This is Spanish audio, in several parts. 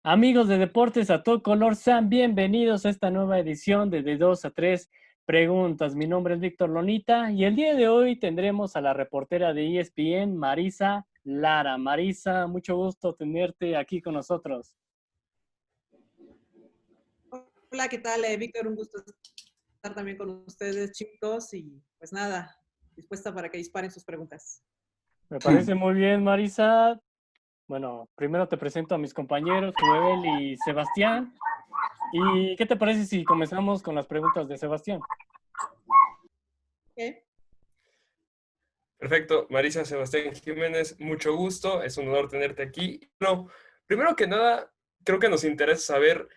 Amigos de Deportes a todo color, sean bienvenidos a esta nueva edición de 2 a 3 preguntas. Mi nombre es Víctor Lonita y el día de hoy tendremos a la reportera de ESPN, Marisa Lara. Marisa, mucho gusto tenerte aquí con nosotros. Hola, ¿qué tal, Víctor? Un gusto estar también con ustedes, chicos, y pues nada, dispuesta para que disparen sus preguntas. Me parece muy bien, Marisa. Bueno, primero te presento a mis compañeros, Joel y Sebastián. ¿Y qué te parece si comenzamos con las preguntas de Sebastián? ¿Qué? Perfecto, Marisa Sebastián Jiménez, mucho gusto, es un honor tenerte aquí. No, primero que nada, creo que nos interesa saber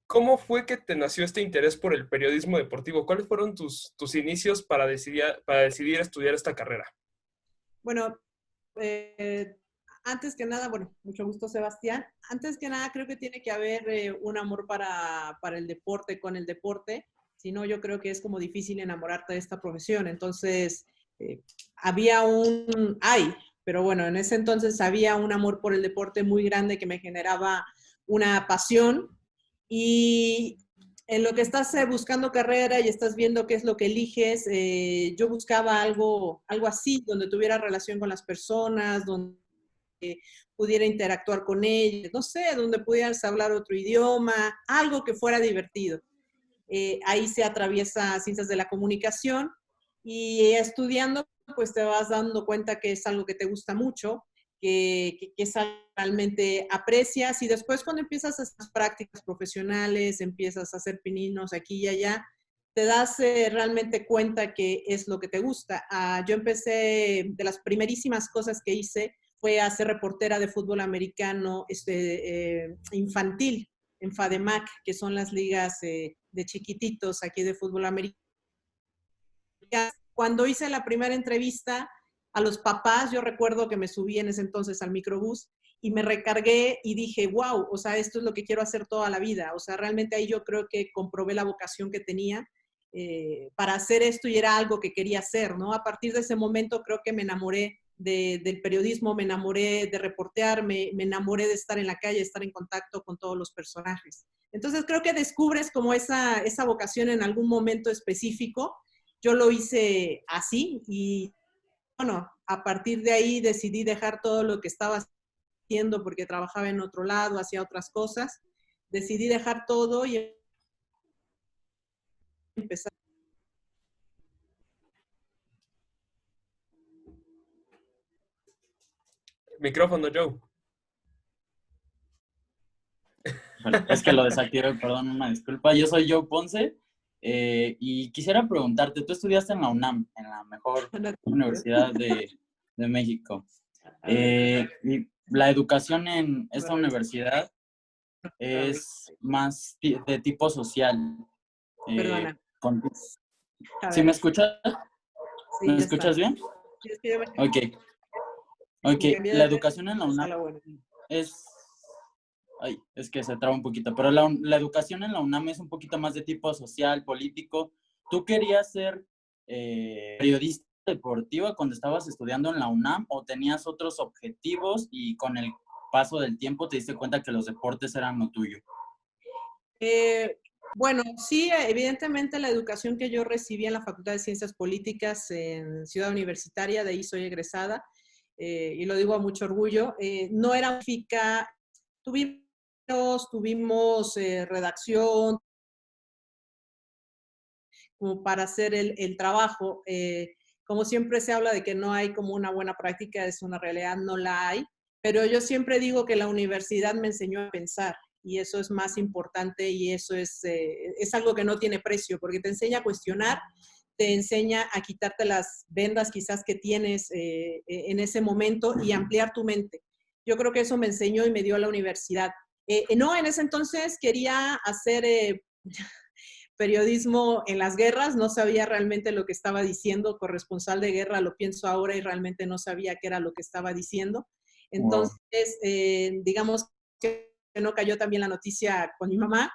cómo fue que te nació este interés por el periodismo deportivo. ¿Cuáles fueron tus inicios para decidir estudiar esta carrera? Bueno, antes que nada, bueno, mucho gusto, Sebastián. Antes que nada, creo que tiene que haber un amor para el deporte, con el deporte. Si no, yo creo que es como difícil enamorarte de esta profesión. Entonces, pero bueno, en ese entonces había un amor por el deporte muy grande que me generaba una pasión. Y en lo que estás buscando carrera y estás viendo qué es lo que eliges, yo buscaba algo así, donde tuviera relación con las personas, donde pudiera interactuar con ellos, no sé, donde pudieras hablar otro idioma, algo que fuera divertido. Ahí se atraviesa ciencias de la comunicación y estudiando, pues te vas dando cuenta que es algo que te gusta mucho, que es algo que realmente aprecias, y después cuando empiezas a hacer prácticas profesionales, empiezas a hacer pininos aquí y allá, te das realmente cuenta que es lo que te gusta. Yo empecé, de las primerísimas cosas que hice fue a ser reportera de fútbol americano infantil en FADEMAC, que son las ligas de chiquititos aquí de fútbol americano. Cuando hice la primera entrevista a los papás, yo recuerdo que me subí en ese entonces al microbús y me recargué y dije, wow, o sea, esto es lo que quiero hacer toda la vida. O sea, realmente ahí yo creo que comprobé la vocación que tenía para hacer esto y era algo que quería hacer, ¿no? A partir de ese momento creo que me enamoré del periodismo, me enamoré de reportear, me enamoré de estar en la calle, estar en contacto con todos los personajes. Entonces creo que descubres como esa vocación en algún momento específico. Yo lo hice así y bueno, a partir de ahí decidí dejar todo lo que estaba haciendo porque trabajaba en otro lado, hacía otras cosas. Decidí dejar todo y empezar. Micrófono, Joe. Es que lo desactivé, perdón, una disculpa. Yo soy Joe Ponce y quisiera preguntarte, tú estudiaste en la UNAM, en la mejor universidad de México. Y la educación en esta universidad es más de tipo social. Perdona. ¿Sí me escuchas? Sí, ¿Me escuchas bien? Sí, es que yo Ok, la educación en la UNAM es... Ay, es que se traba un poquito, pero la educación en la UNAM es un poquito más de tipo social, político. ¿Tú querías ser periodista deportiva cuando estabas estudiando en la UNAM o tenías otros objetivos y con el paso del tiempo te diste cuenta que los deportes eran lo tuyo? Bueno, sí, evidentemente la educación que yo recibí en la Facultad de Ciencias Políticas en Ciudad Universitaria, de ahí soy egresada, y lo digo a mucho orgullo, no era física, tuvimos redacción como para hacer el trabajo. Como siempre se habla de que no hay como una buena práctica, es una realidad, no la hay, pero yo siempre digo que la universidad me enseñó a pensar y eso es más importante y eso es algo que no tiene precio porque te enseña a cuestionar, te enseña a quitarte las vendas quizás que tienes en ese momento y ampliar tu mente. Yo creo que eso me enseñó y me dio la universidad. No, en ese entonces quería hacer periodismo en las guerras, no sabía realmente lo que estaba diciendo, corresponsal de guerra, lo pienso ahora y realmente no sabía qué era lo que estaba diciendo. Entonces, digamos que no cayó también la noticia con mi mamá.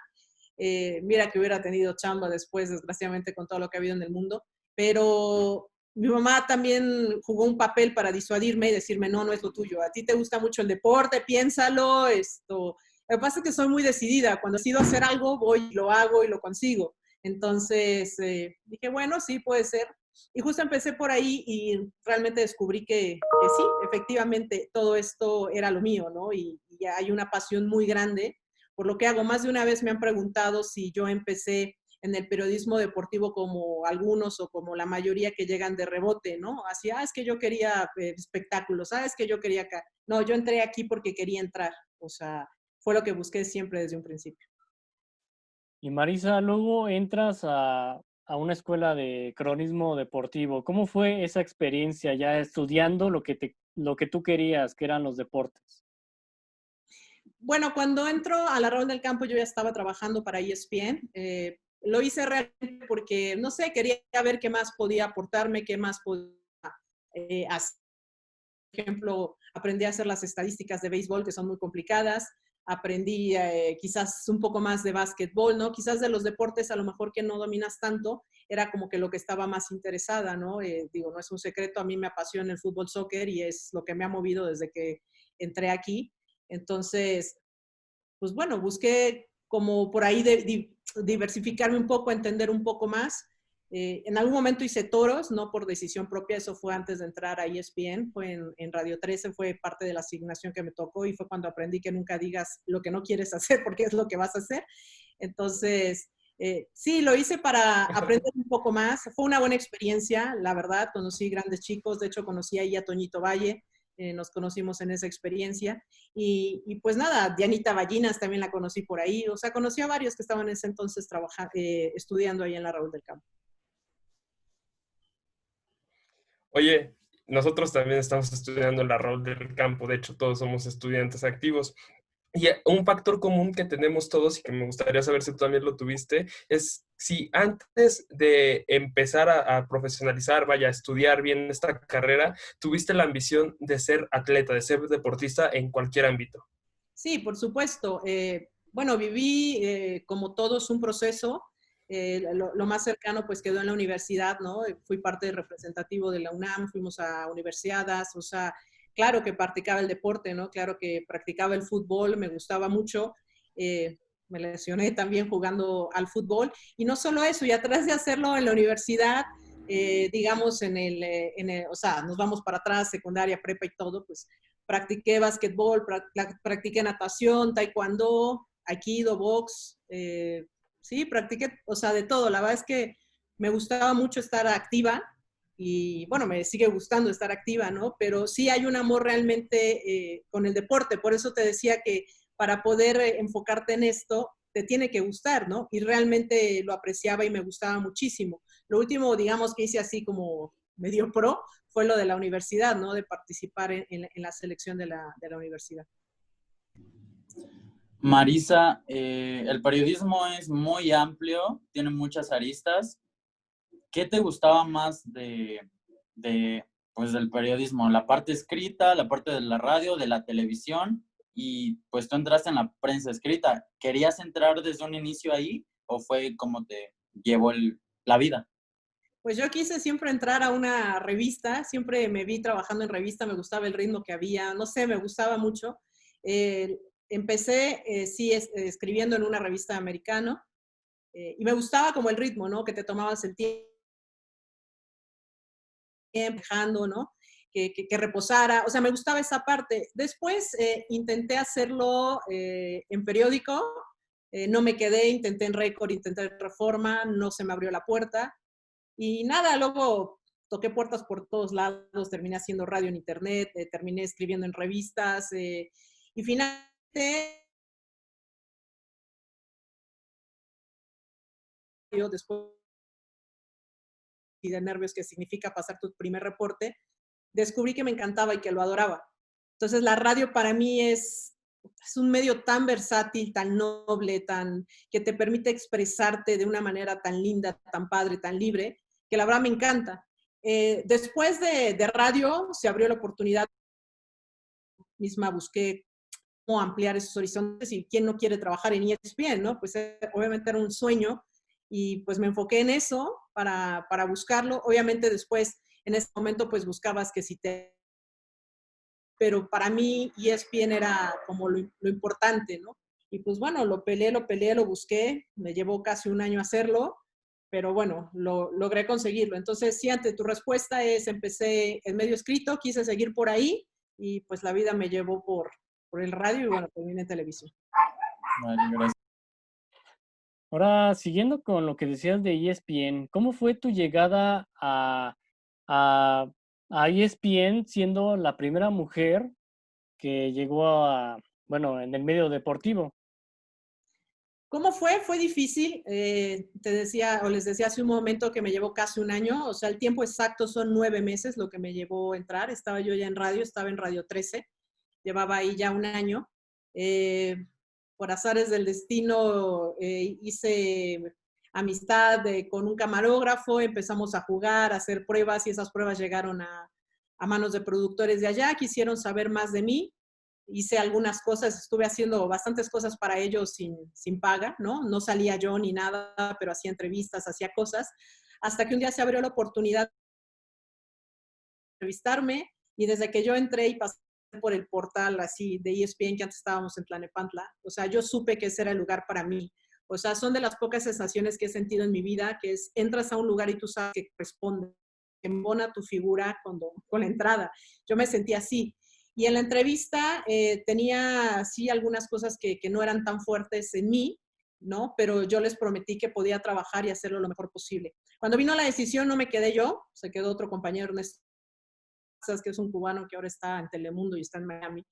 Mira que hubiera tenido chamba después, desgraciadamente, con todo lo que ha habido en el mundo, pero mi mamá también jugó un papel para disuadirme y decirme, no, no es lo tuyo, a ti te gusta mucho el deporte, piénsalo, Lo que pasa es que soy muy decidida. Cuando decido hacer algo, voy, lo hago y lo consigo. Entonces dije, bueno, sí, puede ser. Y justo empecé por ahí y realmente descubrí que sí, efectivamente, todo esto era lo mío, ¿no? Y hay una pasión muy grande por lo que hago. Más de una vez me han preguntado si yo empecé en el periodismo deportivo como algunos o como la mayoría que llegan de rebote, ¿no? Así, es que yo quería espectáculos, es que yo quería acá. No, yo entré aquí porque quería entrar. O sea, fue lo que busqué siempre desde un principio. Y Marisa, luego entras a una escuela de cronismo deportivo. ¿Cómo fue esa experiencia ya estudiando lo que tú querías, que eran los deportes? Bueno, cuando entro a la Raúl del Campo, yo ya estaba trabajando para ESPN. Lo hice realmente porque, no sé, quería ver qué más podía aportarme, qué más podía hacer. Por ejemplo, aprendí a hacer las estadísticas de béisbol, que son muy complicadas. Aprendí quizás un poco más de básquetbol, ¿no? Quizás de los deportes a lo mejor que no dominas tanto, era como que lo que estaba más interesada, ¿no? Digo, no es un secreto, a mí me apasiona el fútbol, soccer y es lo que me ha movido desde que entré aquí. Entonces, pues bueno, busqué como por ahí diversificarme un poco, entender un poco más. En algún momento hice toros, no por decisión propia, eso fue antes de entrar a ESPN, fue en Radio 13, fue parte de la asignación que me tocó y fue cuando aprendí que nunca digas lo que no quieres hacer porque es lo que vas a hacer. Entonces, sí, lo hice para aprender un poco más. Fue una buena experiencia, la verdad, conocí grandes chicos, de hecho conocí ahí a Toñito Valle, nos conocimos en esa experiencia. Y pues nada, Dianita Ballinas también la conocí por ahí. O sea, conocí a varios que estaban en ese entonces estudiando ahí en la Raúl del Campo. Oye, nosotros también estamos estudiando en la Raúl del Campo, de hecho todos somos estudiantes activos. Y un factor común que tenemos todos y que me gustaría saber si tú también lo tuviste, es si antes de empezar a profesionalizar, vaya, a estudiar bien esta carrera, tuviste la ambición de ser atleta, de ser deportista en cualquier ámbito. Sí, por supuesto. Bueno, viví como todos un proceso. Lo más cercano pues quedó en la universidad, ¿no? Fui parte representativo de la UNAM, fuimos a universidades, o sea, claro que practicaba el deporte, ¿no? Claro que practicaba el fútbol, me gustaba mucho. Me lesioné también jugando al fútbol. Y no solo eso, y atrás de hacerlo en la universidad, digamos, o sea, nos vamos para atrás, secundaria, prepa y todo, pues practiqué básquetbol, practiqué natación, taekwondo, aikido, box, sí, practiqué, o sea, de todo. La verdad es que me gustaba mucho estar activa y, bueno, me sigue gustando estar activa, ¿no? Pero sí hay un amor realmente con el deporte. Por eso te decía que para poder enfocarte en esto, te tiene que gustar, ¿no? Y realmente lo apreciaba y me gustaba muchísimo. Lo último, digamos, que hice así como medio pro, fue lo de la universidad, ¿no? De participar en la selección de la universidad. Marisa, el periodismo es muy amplio, tiene muchas aristas. ¿Qué te gustaba más pues, del periodismo? ¿La parte escrita, la parte de la radio, de la televisión? Y pues tú entraste en la prensa escrita. ¿Querías entrar desde un inicio ahí o fue como te llevó la vida? Pues yo quise siempre entrar a una revista, siempre me vi trabajando en revista, me gustaba el ritmo que había, no sé, me gustaba mucho. Empecé, sí, escribiendo en una revista americana y me gustaba como el ritmo, ¿no? Que te tomabas el tiempo, dejando, ¿no? Que reposara, o sea, me gustaba esa parte. Después intenté hacerlo en periódico, no me quedé, intenté en Récord, intenté en Reforma, no se me abrió la puerta. Y nada, luego toqué puertas por todos lados, terminé haciendo radio en internet, terminé escribiendo en revistas y finalmente, yo después de nervios que significa pasar tu primer reporte, descubrí que me encantaba y que lo adoraba. Entonces la radio para mí es un medio tan versátil, tan noble, que te permite expresarte de una manera tan linda, tan padre, tan libre, que la verdad me encanta. Después de radio se abrió la oportunidad, misma busqué cómo ampliar esos horizontes y quién no quiere trabajar en ESPN, ¿no? Pues obviamente era un sueño y pues me enfoqué en eso para buscarlo. Obviamente después, en ese momento, pues buscabas que si te... Pero para mí ESPN era como lo importante, ¿no? Y pues bueno, lo peleé, lo busqué, me llevó casi un año hacerlo, pero bueno, logré conseguirlo. Entonces, sí, ante tu respuesta empecé en medio escrito, quise seguir por ahí y pues la vida me llevó por el radio y bueno, terminé en televisión. Vale, gracias. Ahora, siguiendo con lo que decías de ESPN, ¿cómo fue tu llegada a ESPN siendo la primera mujer que llegó en el medio deportivo? ¿Cómo fue? Fue difícil. Te decía, o les decía hace un momento que me llevó casi un año. O sea, el tiempo exacto son 9 meses lo que me llevó a entrar. Estaba yo ya en radio, estaba en Radio 13. Llevaba ahí ya un año. Por azares del destino, hice amistad con un camarógrafo, empezamos a jugar, a hacer pruebas y esas pruebas llegaron a manos de productores de allá, quisieron saber más de mí. Hice algunas cosas, estuve haciendo bastantes cosas para ellos sin paga, ¿no? No salía yo ni nada, pero hacía entrevistas, hacía cosas, hasta que un día se abrió la oportunidad de entrevistarme y desde que yo entré y pasé por el portal así de ESPN, que antes estábamos en Tlalnepantla, o sea, yo supe que ese era el lugar para mí. O sea, son de las pocas sensaciones que he sentido en mi vida, que es, entras a un lugar y tú sabes que responde, que embona tu figura con la entrada. Yo me sentí así. Y en la entrevista tenía, sí, algunas cosas que no eran tan fuertes en mí, ¿no? Pero yo les prometí que podía trabajar y hacerlo lo mejor posible. Cuando vino la decisión no me quedé yo, se quedó otro compañero, Ernesto, que es un cubano que ahora está en Telemundo y está en Miami.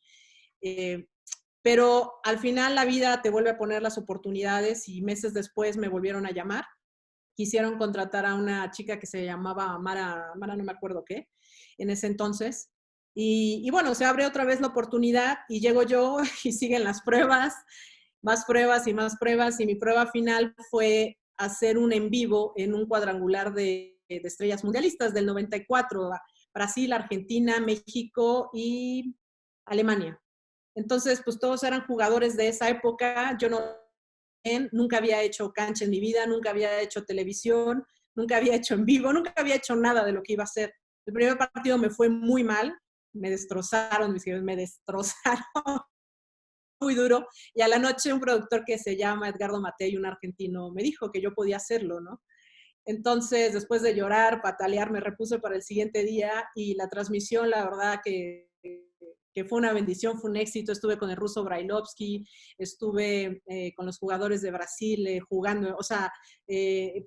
Pero al final la vida te vuelve a poner las oportunidades y meses después me volvieron a llamar. Quisieron contratar a una chica que se llamaba Mara no me acuerdo qué, en ese entonces. Y bueno, se abre otra vez la oportunidad y llego yo y siguen las pruebas, más pruebas y más pruebas. Y mi prueba final fue hacer un en vivo en un cuadrangular de estrellas mundialistas del 94, Brasil, Argentina, México y Alemania. Entonces, pues todos eran jugadores de esa época. Yo nunca había hecho cancha en mi vida, nunca había hecho televisión, nunca había hecho en vivo, nunca había hecho nada de lo que iba a hacer. El primer partido me fue muy mal, me destrozaron, me destrozaron muy duro. Y a la noche un productor que se llama Edgardo Matei, un argentino, me dijo que yo podía hacerlo, ¿no? Entonces, después de llorar, patalear, me repuse para el siguiente día y la transmisión, la verdad que fue una bendición, fue un éxito. Estuve con el ruso Brailovsky, estuve con los jugadores de Brasil jugando, o sea,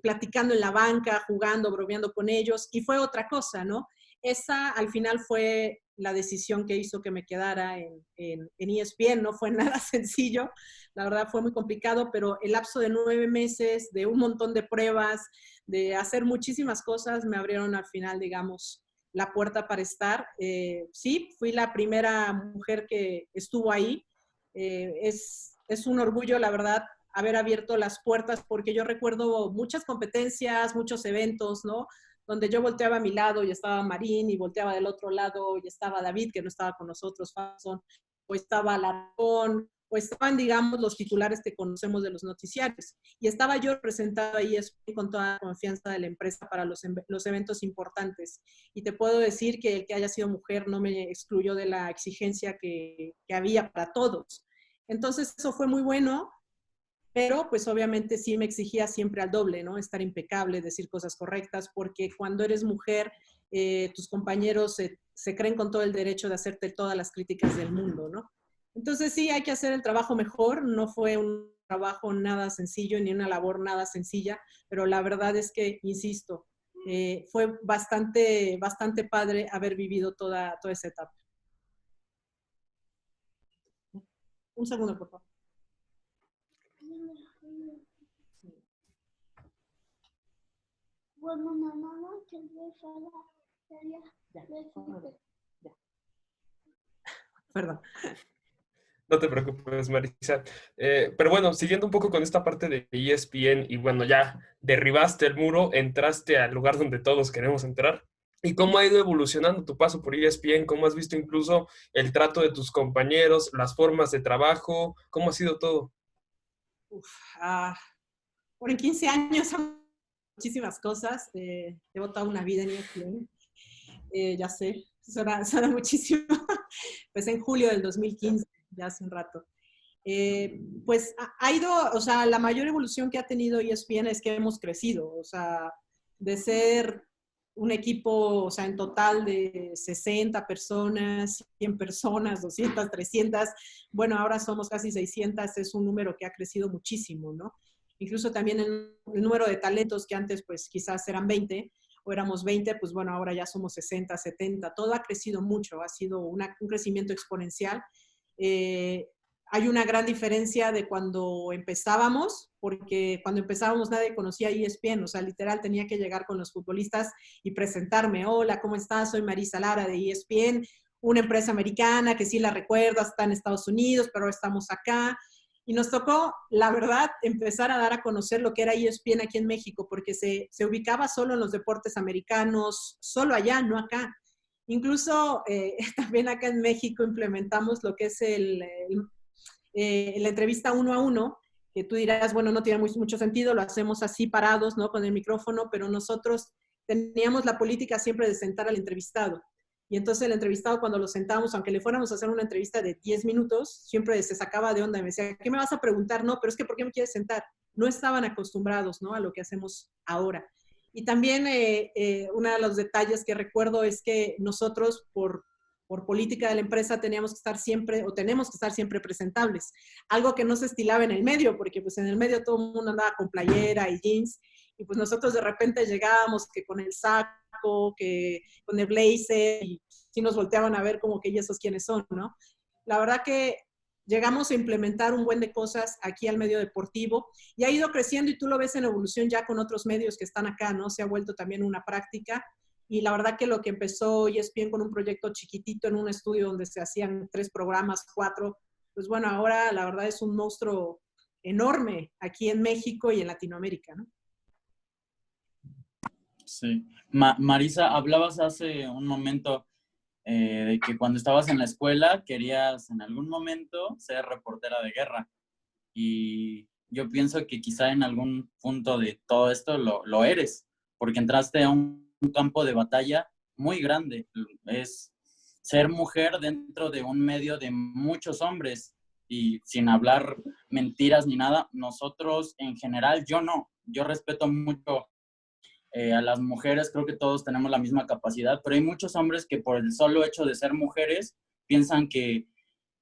platicando en la banca, jugando, bromeando con ellos, y fue otra cosa, ¿no? Esa al final fue la decisión que hizo que me quedara en ESPN. No fue nada sencillo, la verdad fue muy complicado, pero el lapso de 9 meses, de un montón de pruebas, de hacer muchísimas cosas, me abrieron al final, digamos, la puerta para estar. Sí, fui la primera mujer que estuvo ahí. Es un orgullo, la verdad, haber abierto las puertas, porque yo recuerdo muchas competencias, muchos eventos, ¿no? Donde yo volteaba a mi lado y estaba Marín, y volteaba del otro lado y estaba David, que no estaba con nosotros, o estaba Alarcón, o estaban, digamos, los titulares que conocemos de los noticiarios. Y estaba yo representado ahí con toda la confianza de la empresa para los eventos importantes. Y te puedo decir que el que haya sido mujer no me excluyó de la exigencia que había para todos. Entonces, eso fue muy bueno, pero pues obviamente sí me exigía siempre al doble, ¿no? Estar impecable, decir cosas correctas, porque cuando eres mujer, tus compañeros se creen con todo el derecho de hacerte todas las críticas del mundo, ¿no? Entonces sí, hay que hacer el trabajo mejor. No fue un trabajo nada sencillo, ni una labor nada sencilla, pero la verdad es que, insisto, fue bastante padre haber vivido toda esa etapa. Un segundo, por favor. Bueno, mamá, que ya. Perdón. No te preocupes, Marisa. Pero bueno, siguiendo un poco con esta parte de ESPN, y bueno, ya derribaste el muro, entraste al lugar donde todos queremos entrar. ¿Y cómo ha ido evolucionando tu paso por ESPN? ¿Cómo has visto incluso el trato de tus compañeros, las formas de trabajo? ¿Cómo ha sido todo? Por 15 años son muchísimas cosas. Llevo toda una vida en ESPN. Ya sé, suena muchísimo. Pues en julio del 2015, ya hace un rato. pues ha ido, o sea, la mayor evolución que ha tenido ESPN es que hemos crecido, o sea, de ser un equipo, o sea, en total de 60 personas, 100 personas, 200, 300, bueno, ahora somos casi 600, es un número que ha crecido muchísimo, ¿no? Incluso también el número de talentos que antes, pues quizás eran 20 o éramos 20, pues bueno, ahora ya somos 60, 70, todo ha crecido mucho, ha sido un crecimiento exponencial. Hay una gran diferencia de cuando empezábamos, porque cuando empezábamos nadie conocía ESPN, o sea, literal tenía que llegar con los futbolistas y presentarme, hola, ¿cómo estás? Soy Marisa Lara de ESPN, una empresa americana que sí la recuerdas, está en Estados Unidos, pero ahora estamos acá. Y nos tocó, la verdad, empezar a dar a conocer lo que era ESPN aquí en México, porque se ubicaba solo en los deportes americanos, solo allá, no acá. Incluso también acá en México implementamos lo que es la entrevista 1 a 1, que tú dirás, bueno, no tiene mucho sentido, lo hacemos así parados, ¿no? Con el micrófono, pero nosotros teníamos la política siempre de sentar al entrevistado. Y entonces el entrevistado, cuando lo sentamos, aunque le fuéramos a hacer una entrevista de 10 minutos, siempre se sacaba de onda y me decía, ¿qué me vas a preguntar? No, pero es que ¿por qué me quieres sentar? No estaban acostumbrados, ¿no? A lo que hacemos ahora. Y también uno de los detalles que recuerdo es que nosotros, por política de la empresa, teníamos que estar siempre, o tenemos que estar siempre presentables. Algo que no se estilaba en el medio, porque pues en el medio todo el mundo andaba con playera y jeans, y pues nosotros de repente llegábamos que con el saco, que con el blazer, y sí nos volteaban a ver como que ¿y esos quiénes son?, ¿no? La verdad que llegamos a implementar un buen de cosas aquí al medio deportivo y ha ido creciendo y tú lo ves en evolución ya con otros medios que están acá, ¿no? Se ha vuelto también una práctica y la verdad que lo que empezó ESPN con un proyecto chiquitito en un estudio donde se hacían 3 programas, 4, pues bueno, ahora la verdad es un monstruo enorme aquí en México y en Latinoamérica, ¿no? Sí. Marisa, hablabas hace un momento de que cuando estabas en la escuela querías en algún momento ser reportera de guerra. Y yo pienso que quizá en algún punto de todo esto lo eres, porque entraste a un campo de batalla muy grande. Es ser mujer dentro de un medio de muchos hombres y sin hablar mentiras ni nada. Nosotros en general, yo respeto mucho a las mujeres, creo que todos tenemos la misma capacidad, pero hay muchos hombres que por el solo hecho de ser mujeres piensan que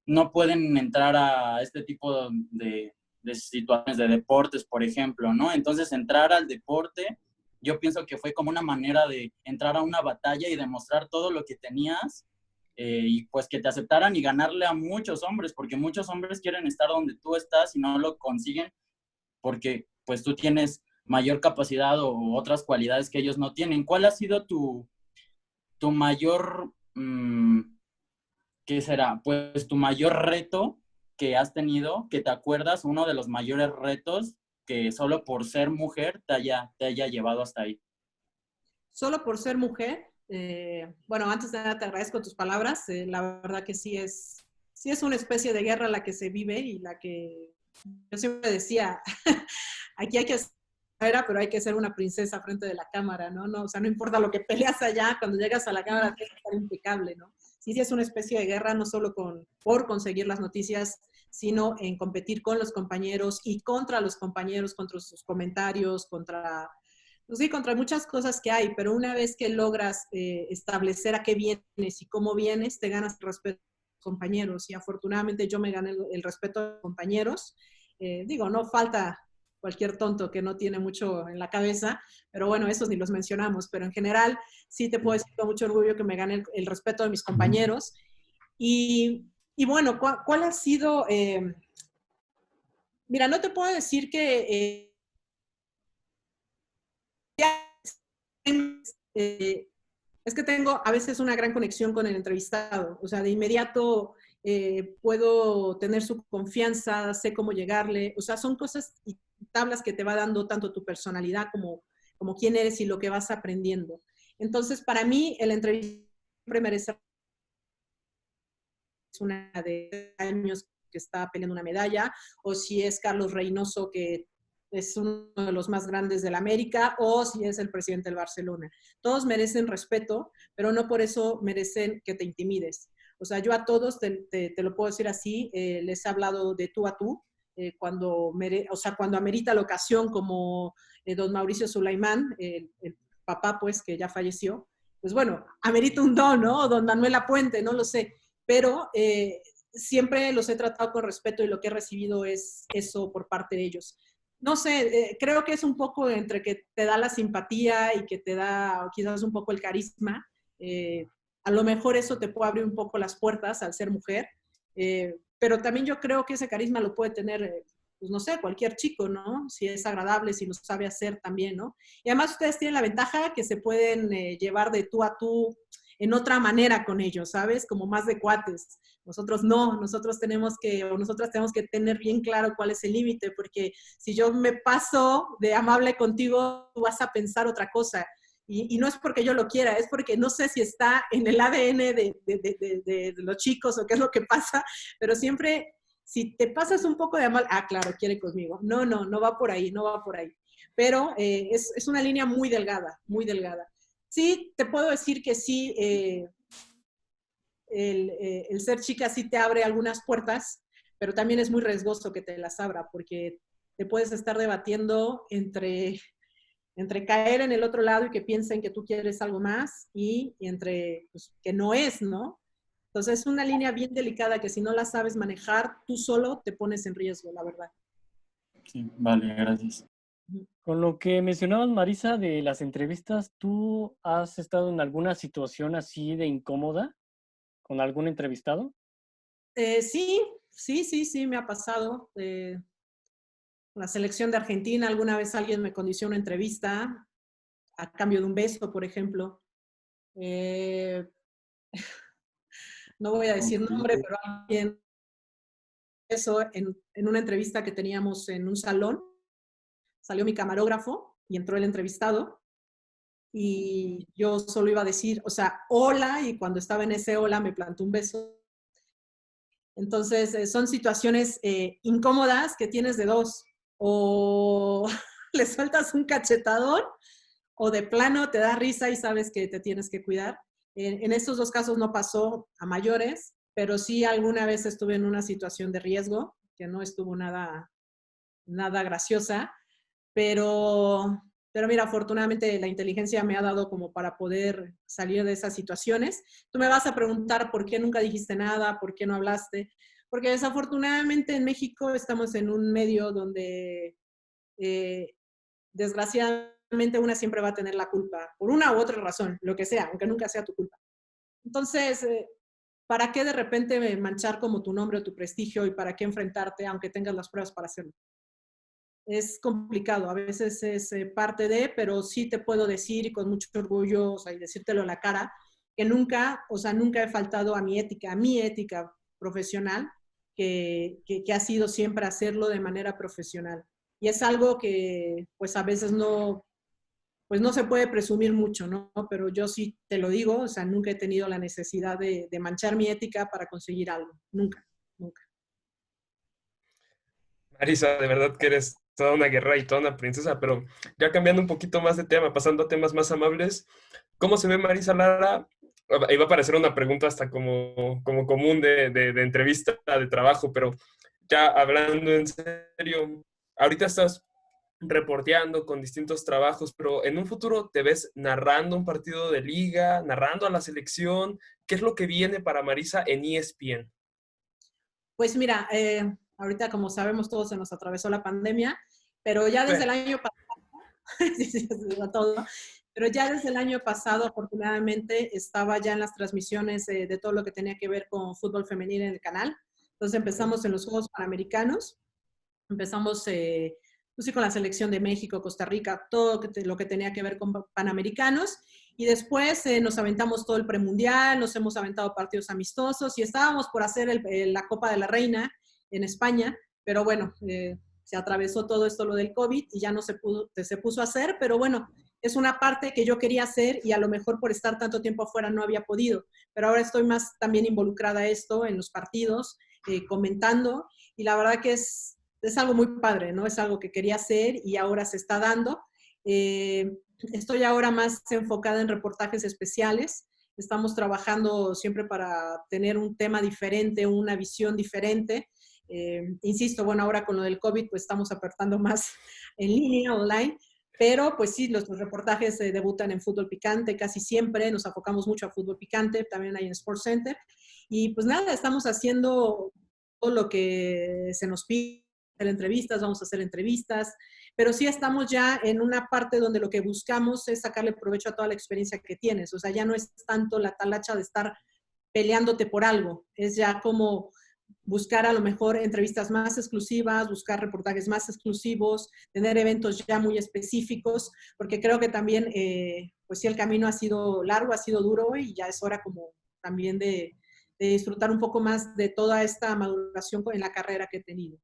no pueden entrar a este tipo de situaciones de deportes, por ejemplo, ¿no? Entonces, entrar al deporte, yo pienso que fue como una manera de entrar a una batalla y demostrar todo lo que tenías y pues que te aceptaran y ganarle a muchos hombres, porque muchos hombres quieren estar donde tú estás y no lo consiguen porque pues tú tienes mayor capacidad o otras cualidades que ellos no tienen. ¿Cuál ha sido tu mayor, qué será? Pues tu mayor reto que has tenido, que te acuerdas, uno de los mayores retos que solo por ser mujer te haya llevado hasta ahí. Solo por ser mujer, bueno, antes de nada te agradezco tus palabras, la verdad que sí es una especie de guerra la que se vive y la que yo siempre decía, aquí hay que ser, pero hay que ser una princesa frente de la cámara, ¿no? O sea, no importa lo que peleas allá, cuando llegas a la cámara tienes que estar impecable, ¿no? Sí es una especie de guerra, no solo por conseguir las noticias, sino en competir con los compañeros y contra los compañeros, contra sus comentarios, contra muchas cosas que hay, pero una vez que logras establecer a qué vienes y cómo vienes, te ganas el respeto de los compañeros. Y afortunadamente yo me gané el respeto de los compañeros. No falta cualquier tonto que no tiene mucho en la cabeza, pero bueno, esos ni los mencionamos, pero en general sí te puedo decir con mucho orgullo que me gané el respeto de mis compañeros. Y bueno, ¿cuál ha sido? Mira, no te puedo decir que es que tengo a veces una gran conexión con el entrevistado, o sea, de inmediato puedo tener su confianza, sé cómo llegarle, o sea, son cosas y tablas que te va dando tanto tu personalidad como quién eres y lo que vas aprendiendo. Entonces, para mí, el entrevistado siempre merece una de años que está peleando una medalla, o si es Carlos Reynoso, que es uno de los más grandes de la América, o si es el presidente del Barcelona. Todos merecen respeto, pero no por eso merecen que te intimides. O sea, yo a todos, te lo puedo decir así, les he hablado de tú a tú, cuando amerita la ocasión, como don Mauricio Sulaimán, el papá, pues, que ya falleció, pues bueno, amerita un don, ¿no? O don Manuel Lapuente, no lo sé, pero siempre los he tratado con respeto y lo que he recibido es eso por parte de ellos. No sé, creo que es un poco entre que te da la simpatía y que te da quizás un poco el carisma. A lo mejor eso te puede abrir un poco las puertas al ser mujer, pero también yo creo que ese carisma lo puede tener, pues no sé, cualquier chico, ¿no? Si es agradable, si lo sabe hacer también, ¿no? Y además ustedes tienen la ventaja que se pueden llevar de tú a tú en otra manera con ellos, ¿sabes? Como más de cuates. Nosotros no, nosotras tenemos que tener bien claro cuál es el límite, porque si yo me paso de amable contigo, tú vas a pensar otra cosa. Y no es porque yo lo quiera, es porque no sé si está en el ADN de los chicos o qué es lo que pasa, pero siempre, si te pasas un poco de amable, claro, quiere conmigo. No va por ahí, no va por ahí. Pero es una línea muy delgada, muy delgada. Sí, te puedo decir que sí, el ser chica sí te abre algunas puertas, pero también es muy riesgoso que te las abra, porque te puedes estar debatiendo entre caer en el otro lado y que piensen que tú quieres algo más y entre pues, que no es, ¿no? Entonces es una línea bien delicada que si no la sabes manejar, tú solo te pones en riesgo, la verdad. Sí, vale, gracias. Con lo que mencionabas, Marisa, de las entrevistas, ¿tú has estado en alguna situación así de incómoda con algún entrevistado? Sí, me ha pasado. La selección de Argentina, alguna vez alguien me condicionó una entrevista a cambio de un beso, por ejemplo. No voy a decir nombre, pero alguien eso en una entrevista que teníamos en un salón, salió mi camarógrafo y entró el entrevistado y yo solo iba a decir, o sea, hola, y cuando estaba en ese hola me plantó un beso. Entonces, son situaciones incómodas que tienes de dos. O le sueltas un cachetadón o de plano te da risa y sabes que te tienes que cuidar. En estos dos casos no pasó a mayores, pero sí alguna vez estuve en una situación de riesgo, que no estuvo nada graciosa, pero mira, afortunadamente la inteligencia me ha dado como para poder salir de esas situaciones. Tú me vas a preguntar por qué nunca dijiste nada, por qué no hablaste, porque desafortunadamente en México estamos en un medio donde desgraciadamente una siempre va a tener la culpa, por una u otra razón, lo que sea, aunque nunca sea tu culpa. Entonces, ¿para qué de repente manchar como tu nombre o tu prestigio y para qué enfrentarte aunque tengas las pruebas para hacerlo? Es complicado, a veces es parte de, pero sí te puedo decir y con mucho orgullo, o sea, y decírtelo en la cara, que nunca he faltado a mi ética profesional, que ha sido siempre hacerlo de manera profesional. Y es algo que, pues a veces no se puede presumir mucho, ¿no? Pero yo sí te lo digo, o sea, nunca he tenido la necesidad de manchar mi ética para conseguir algo, nunca. Marisa, de verdad que eres toda una guerrera y toda una princesa, pero ya cambiando un poquito más de tema, pasando a temas más amables, ¿cómo se ve Marisa Lara? Iba a parecer una pregunta hasta como común de entrevista de trabajo, pero ya hablando en serio, ahorita estás reporteando con distintos trabajos, pero en un futuro te ves narrando un partido de liga, narrando a la selección. ¿Qué es lo que viene para Marisa en ESPN? Pues mira, ahorita como sabemos todos se nos atravesó la pandemia, pero ya desde el año pasado, sí, todo, pero ya desde el año pasado afortunadamente estaba ya en las transmisiones de todo lo que tenía que ver con fútbol femenil en el canal. Entonces empezamos en los Juegos Panamericanos, empezamos pues sí, con la selección de México, Costa Rica, todo lo que tenía que ver con Panamericanos. Y después nos aventamos todo el premundial, nos hemos aventado partidos amistosos y estábamos por hacer la Copa de la Reina en España, pero bueno, se atravesó todo esto lo del COVID y ya no se puso a hacer, pero bueno, es una parte que yo quería hacer y a lo mejor por estar tanto tiempo afuera no había podido, pero ahora estoy más también involucrada a esto en los partidos, comentando, y la verdad que es algo muy padre, ¿no? Es algo que quería hacer y ahora se está dando. Estoy ahora más enfocada en reportajes especiales. Estamos trabajando siempre para tener un tema diferente, una visión diferente. Insisto, bueno, ahora con lo del COVID, pues estamos apertando más en línea, online, pero pues sí, los reportajes debutan en Fútbol Picante casi siempre, nos enfocamos mucho a Fútbol Picante, también hay en Sports Center, y pues nada, estamos haciendo todo lo que se nos pide, hacer entrevistas, vamos a hacer entrevistas, pero sí estamos ya en una parte donde lo que buscamos es sacarle provecho a toda la experiencia que tienes, o sea, ya no es tanto la talacha de estar peleándote por algo, es ya como buscar a lo mejor entrevistas más exclusivas, buscar reportajes más exclusivos, tener eventos ya muy específicos, porque creo que también, pues sí, el camino ha sido largo, ha sido duro y ya es hora como también de disfrutar un poco más de toda esta maduración en la carrera que he tenido.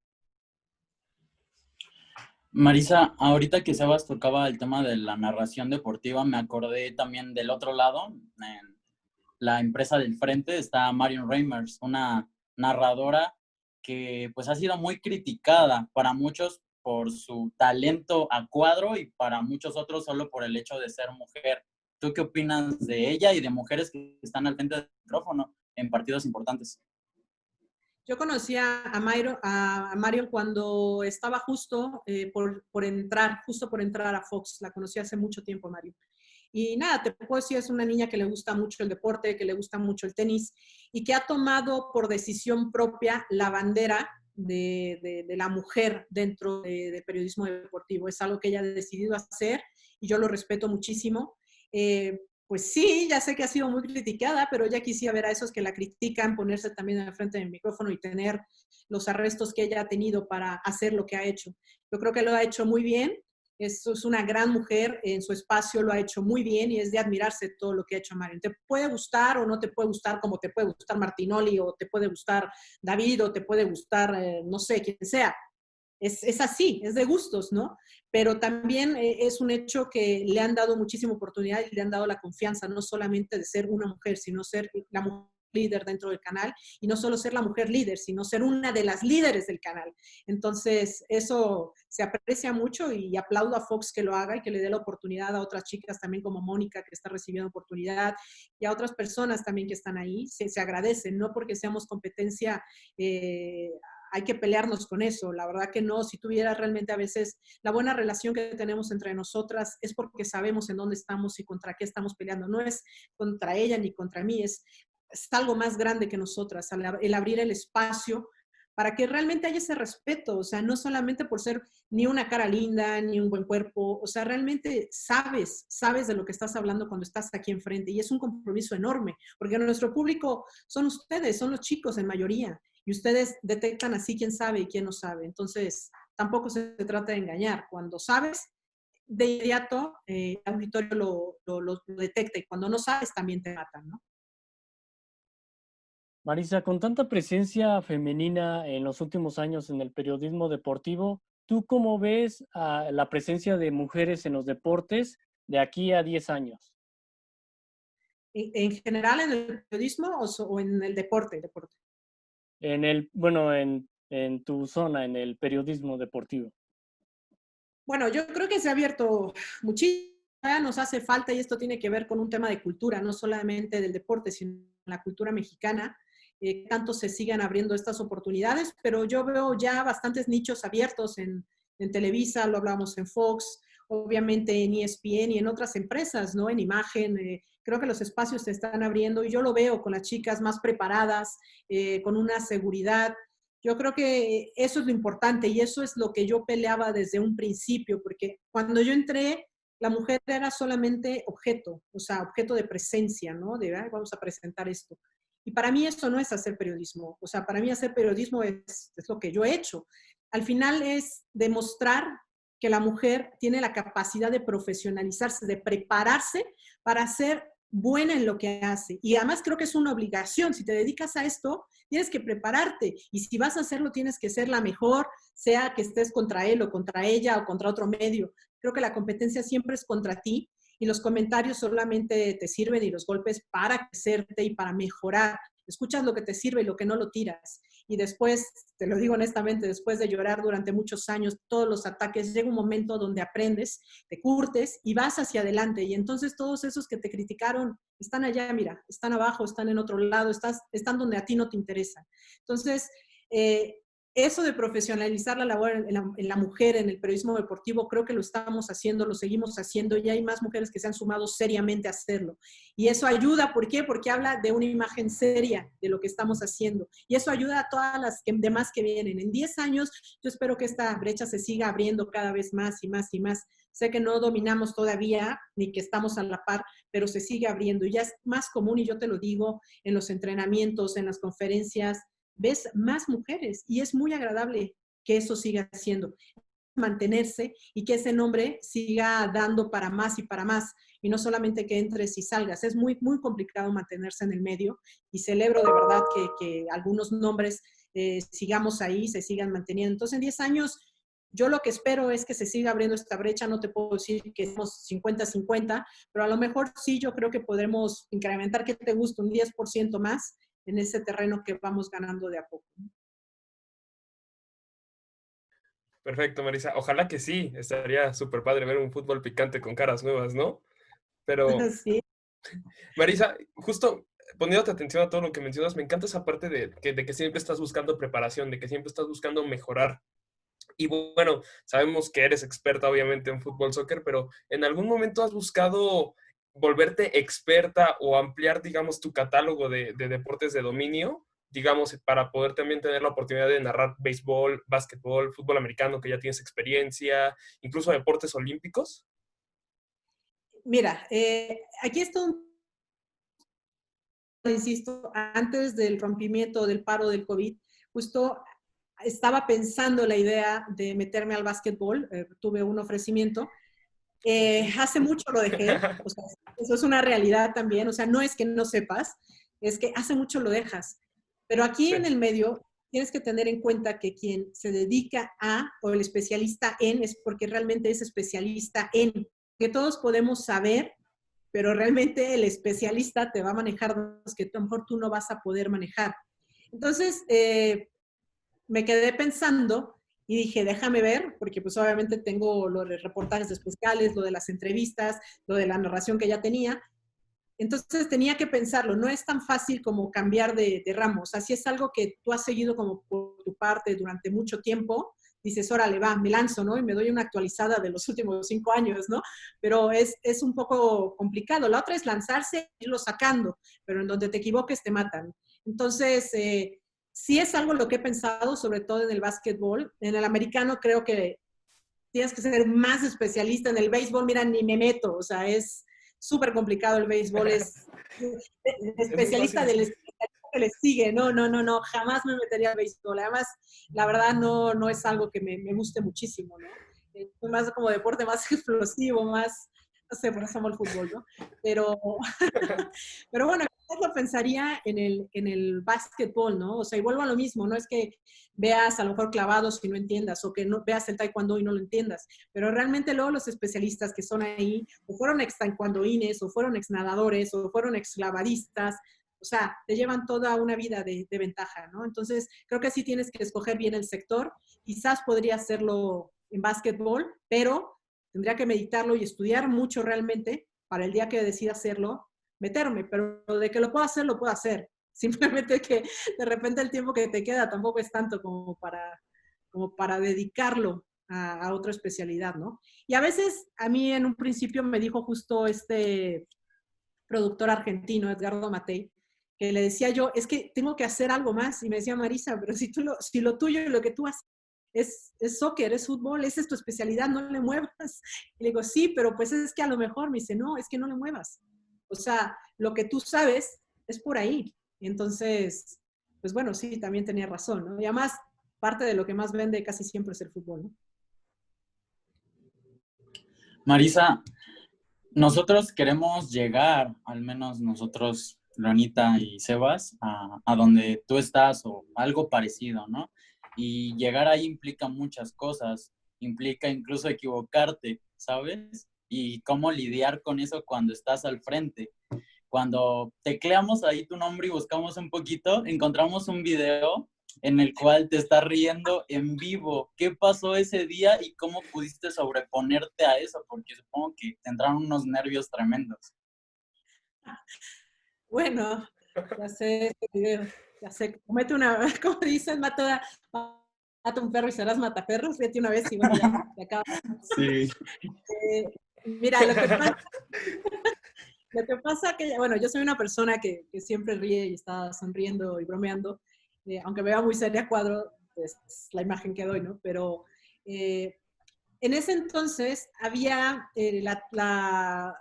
Marisa, ahorita que Sebas tocaba el tema de la narración deportiva, me acordé también del otro lado, en la empresa del frente está Marion Reimers, una narradora que pues ha sido muy criticada para muchos por su talento a cuadro y para muchos otros solo por el hecho de ser mujer. ¿Tú qué opinas de ella y de mujeres que están al frente del micrófono en partidos importantes? Yo conocí a Marion cuando estaba justo por entrar a Fox. La conocí hace mucho tiempo, Marion. Y nada, te puedo decir, es una niña que le gusta mucho el deporte, que le gusta mucho el tenis y que ha tomado por decisión propia la bandera de la mujer dentro de periodismo deportivo. Es algo que ella ha decidido hacer y yo lo respeto muchísimo. Pues sí, ya sé que ha sido muy criticada, pero ya quisiera ver a esos que la critican ponerse también en el frente del micrófono y tener los arrestos que ella ha tenido para hacer lo que ha hecho. Yo creo que lo ha hecho muy bien. Es una gran mujer, en su espacio lo ha hecho muy bien y es de admirarse todo lo que ha hecho Marion. Te puede gustar o no te puede gustar, como te puede gustar Martinoli o te puede gustar David o te puede gustar, no sé, quien sea. Es así, es de gustos, ¿no? Pero también es un hecho que le han dado muchísima oportunidad y le han dado la confianza, no solamente de ser una mujer, sino ser la mujer líder dentro del canal y no solo ser la mujer líder, sino ser una de las líderes del canal. Entonces, eso se aprecia mucho y aplaudo a Fox que lo haga y que le dé la oportunidad a otras chicas también como Mónica que está recibiendo oportunidad y a otras personas también que están ahí. Se agradece, no porque seamos competencia hay que pelearnos con eso. La verdad que no, si tuviera realmente a veces la buena relación que tenemos entre nosotras es porque sabemos en dónde estamos y contra qué estamos peleando. No es contra ella ni contra mí, es algo más grande que nosotras, el abrir el espacio para que realmente haya ese respeto, o sea, no solamente por ser ni una cara linda, ni un buen cuerpo, o sea, realmente sabes de lo que estás hablando cuando estás aquí enfrente y es un compromiso enorme, porque nuestro público son ustedes, son los chicos en mayoría, y ustedes detectan así quién sabe y quién no sabe, entonces tampoco se trata de engañar, cuando sabes, de inmediato el auditorio lo detecta y cuando no sabes también te matan, ¿no? Marisa, con tanta presencia femenina en los últimos años en el periodismo deportivo, ¿tú cómo ves la presencia de mujeres en los deportes de aquí a 10 años? ¿En general en el periodismo o en el deporte? En tu zona, en el periodismo deportivo. Bueno, yo creo que se ha abierto muchísimo, nos hace falta y esto tiene que ver con un tema de cultura, no solamente del deporte, sino la cultura mexicana. Tanto se sigan abriendo estas oportunidades, pero yo veo ya bastantes nichos abiertos en Televisa, lo hablamos en Fox, obviamente en ESPN y en otras empresas, ¿no? En Imagen, creo que los espacios se están abriendo y yo lo veo con las chicas más preparadas, con una seguridad. Yo creo que eso es lo importante y eso es lo que yo peleaba desde un principio, porque cuando yo entré, la mujer era solamente objeto, o sea, objeto de presencia, ¿no? De, vamos a presentar esto. Y para mí eso no es hacer periodismo. O sea, para mí hacer periodismo es lo que yo he hecho. Al final es demostrar que la mujer tiene la capacidad de profesionalizarse, de prepararse para ser buena en lo que hace. Y además creo que es una obligación. Si te dedicas a esto, tienes que prepararte. Y si vas a hacerlo, tienes que ser la mejor, sea que estés contra él o contra ella o contra otro medio. Creo que la competencia siempre es contra ti. Y los comentarios solamente te sirven y los golpes para crecerte y para mejorar. Escuchas lo que te sirve y lo que no lo tiras. y después, te lo digo honestamente, después de llorar durante muchos años todos los ataques, llega un momento donde aprendes, te curtes y vas hacia adelante. Y entonces todos esos que te criticaron están allá, mira, están abajo, están en otro lado, están donde a ti no te interesa. Entonces, eso de profesionalizar la labor en la mujer en el periodismo deportivo, creo que lo estamos haciendo, lo seguimos haciendo, y hay más mujeres que se han sumado seriamente a hacerlo. Y eso ayuda, ¿por qué? Porque habla de una imagen seria de lo que estamos haciendo. Y eso ayuda a todas las demás que vienen. En 10 años, yo espero que esta brecha se siga abriendo cada vez más y más y más. Sé que no dominamos todavía, ni que estamos a la par, pero se sigue abriendo. Y ya es más común, y yo te lo digo, en los entrenamientos, en las conferencias, ves más mujeres y es muy agradable que eso siga siendo, mantenerse y que ese nombre siga dando para más y no solamente que entres y salgas. Es muy, muy complicado mantenerse en el medio y celebro de verdad que algunos nombres sigamos ahí, se sigan manteniendo. Entonces, en 10 años, yo lo que espero es que se siga abriendo esta brecha. No te puedo decir que somos 50-50, pero a lo mejor sí, yo creo que podremos incrementar, ¿qué te gusta? Un 10% más en ese terreno que vamos ganando de a poco. Perfecto, Marisa. Ojalá que sí. Estaría súper padre ver un fútbol picante con caras nuevas, ¿no? Pero, Sí. Marisa, justo poniéndote atención a todo lo que mencionas, me encanta esa parte de que siempre estás buscando preparación, de que siempre estás buscando mejorar. Y bueno, sabemos que eres experta obviamente en fútbol, soccer, pero ¿en algún momento has buscado volverte experta o ampliar, digamos, tu catálogo de deportes de dominio? Digamos, para poder también tener la oportunidad de narrar béisbol, básquetbol, fútbol americano, que ya tienes experiencia, incluso deportes olímpicos. Mira, aquí está insisto, antes del rompimiento del paro del COVID, justo estaba pensando la idea de meterme al básquetbol, tuve un ofrecimiento. Hace mucho lo dejé, o sea, eso es una realidad también, o sea, no es que no sepas, es que hace mucho lo dejas. Pero aquí Sí. en el medio tienes que tener en cuenta que quien se dedica a, o el especialista en, es porque realmente es especialista en, que todos podemos saber, pero realmente el especialista te va a manejar los que a lo mejor tú no vas a poder manejar. Entonces, me quedé pensando y dije, déjame ver, porque pues obviamente tengo los reportajes especiales, lo de las entrevistas, lo de la narración que ya tenía. Entonces tenía que pensarlo, no es tan fácil como cambiar de ramo. O sea, si es algo que tú has seguido como por tu parte durante mucho tiempo, dices, órale, va, me lanzo, ¿no? Y me doy una actualizada de los últimos 5 años, ¿no? Pero es un poco complicado. La otra es lanzarse e irlo sacando, pero en donde te equivoques te matan. Entonces, sí es algo lo que he pensado, sobre todo en el básquetbol. En el americano creo que tienes que ser más especialista. En el béisbol, mira, ni me meto. O sea, es súper complicado el béisbol. Es especialista del especialista que le sigue. No, jamás me metería al béisbol. Además, la verdad no es algo que me guste muchísimo, ¿no? Es más como deporte más explosivo, más, no sé, por eso amo el fútbol, ¿no? Pero bueno, lo pensaría en el básquetbol, ¿no? O sea, y vuelvo a lo mismo, no es que veas a lo mejor clavados y no entiendas, o que no veas el taekwondo y no lo entiendas, pero realmente luego los especialistas que son ahí, o fueron ex taekwondoines, o fueron ex nadadores, o fueron ex clavadistas, o sea, te llevan toda una vida de ventaja, ¿no? Entonces, creo que sí tienes que escoger bien el sector. Quizás podría hacerlo en básquetbol, pero tendría que meditarlo y estudiar mucho realmente para el día que decida hacerlo, meterme, pero de que lo puedo hacer, lo puedo hacer. Simplemente que de repente el tiempo que te queda tampoco es tanto como para dedicarlo a otra especialidad, ¿no? Y a veces a mí en un principio me dijo justo este productor argentino, Edgardo Matei, que le decía yo, es que tengo que hacer algo más. Y me decía, Marisa, pero si lo tuyo y lo que tú haces es soccer, es fútbol, esa es tu especialidad, no le muevas. Y le digo, sí, pero pues es que a lo mejor me dice, no, es que no le muevas. O sea, lo que tú sabes es por ahí. Y entonces, pues bueno, sí, también tenía razón, ¿no? Y además, parte de lo que más vende casi siempre es el fútbol, ¿no? Marisa, nosotros queremos llegar, al menos nosotros, Lonita y Sebas, a donde tú estás o algo parecido, ¿no? Y llegar ahí implica muchas cosas, implica incluso equivocarte, ¿sabes? Y cómo lidiar con eso cuando estás al frente. Cuando tecleamos ahí tu nombre y buscamos un poquito, encontramos un video en el cual te estás riendo en vivo. ¿Qué pasó ese día y cómo pudiste sobreponerte a eso? Porque supongo que te entraron unos nervios tremendos. Bueno, ya sé este video, ya sé, comete una, como dicen, mata un perro y serás mataperros, vete una vez y bueno, ya, te acaba. Sí. Mira, lo que pasa que, bueno, yo soy una persona que siempre ríe y está sonriendo y bromeando, aunque me vea muy seria a cuadro, pues la imagen que doy, ¿no? Pero en ese entonces había,